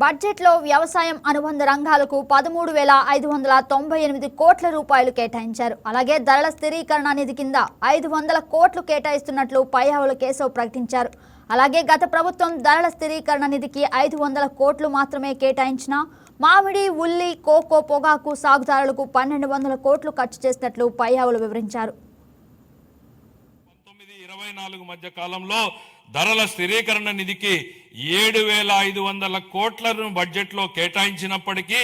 బడ్జెట్లో వ్యవసాయం అనుబంధ రంగాలకు 13,598 కోట్ల రూపాయలు కేటాయించారు. అలాగే ధరల స్థిరీకరణ నిధి కింద 500 కోట్లు కేటాయిస్తున్నట్లు పయ్యావుల కేశవ్ ప్రకటించారు. అలాగే గత ప్రభుత్వం ధరల స్థిరీకరణ నిధికి 500 కోట్లు మాత్రమే కేటాయించిన మామిడి, ఉల్లి, కోకో, పొగాకు సాగుదారులకు 1,200 కోట్లు ఖర్చు చేసినట్లు పయ్యావులు వివరించారు. 19-24 మధ్య కాలంలో ధరల స్థిరీకరణ నిధికి 7,500 కోట్లను బడ్జెట్లో కేటాయించినప్పటికీ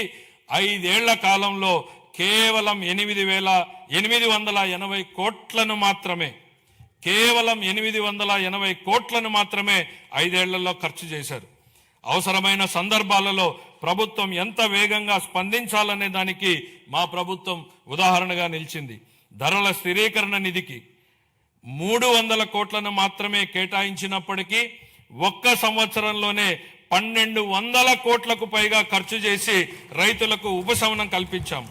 5 ఏళ్ల కాలంలో కేవలం 8,880 కోట్లను మాత్రమే 5 ఏళ్లలో ఖర్చు చేశారు. అవసరమైన సందర్భాలలో ప్రభుత్వం ఎంత వేగంగా స్పందించాలనే దానికి మా ప్రభుత్వం ఉదాహరణగా నిలిచింది. ధరల స్థిరీకరణ నిధికి 300 కోట్లను మాత్రమే కేటాయించినప్పటికీ ఒక్క సంవత్సరంలోనే 1,200 కోట్లకు పైగా ఖర్చు చేసి రైతులకు ఉపశమనం కల్పించాం.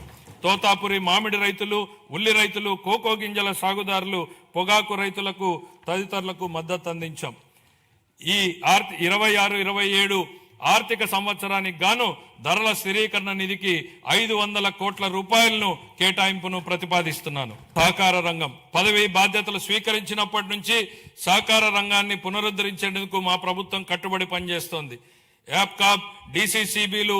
తోతాపురి మామిడి రైతులు, ఉల్లి రైతులు, కోకో గింజల సాగుదారులు, పొగాకు రైతులకు తదితరులకు మద్దతు అందించాం. ఈ 26-27 ఆర్థిక సంవత్సరానికి గాను ధరల స్థిరీకరణ నిధికి 500 కోట్ల రూపాయలను కేటాయింపును ప్రతిపాదిస్తున్నాను. సహకార రంగం పదవి బాధ్యతలు స్వీకరించినప్పటి నుంచి సహకార రంగాన్ని పునరుద్ధరించేందుకు మా ప్రభుత్వం కట్టుబడి పనిచేస్తోంది. యాప్కాప్, డిసిసిబిలు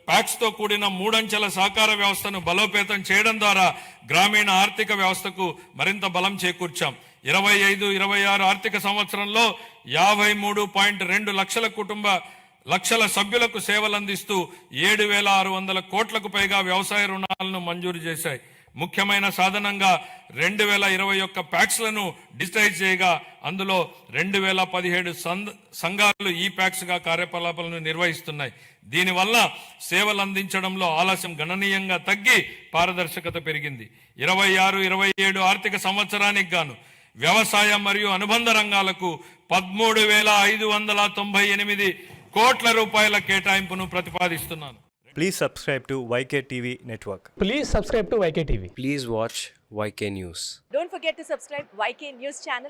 ప్యాక్స్తో కూడిన 3 అంచెల సహకార వ్యవస్థను బలోపేతం చేయడం ద్వారా గ్రామీణ ఆర్థిక వ్యవస్థకు మరింత బలం చేకూర్చాం. 25-26 ఆర్థిక సంవత్సరంలో 53.2 లక్షల సభ్యులకు సేవలందిస్తూ 7,600 కోట్లకు పైగా వ్యవసాయ రుణాలను మంజూరు చేశాయి. ముఖ్యమైన సాధనంగా 2,021 ప్యాక్స్లను డిజిటైజ్ చేయగా అందులో 2,017 సంఘాలు ఈ ప్యాక్స్గా కార్యకలాపాలను నిర్వహిస్తున్నాయి. దీనివల్ల సేవలు అందించడంలో ఆలస్యం గణనీయంగా తగ్గి పారదర్శకత పెరిగింది. 26-27 ఆర్థిక సంవత్సరానికి గాను వ్యవసాయ మరియు అనుబంధ రంగాలకు 13,598 కోట్ల రూపాయల కేటాయింపును ప్రతిపాదిస్తున్నాను. Please subscribe to YKTV Network. Please subscribe to YKTV. Please watch YK News. Don't forget to subscribe YK News channel.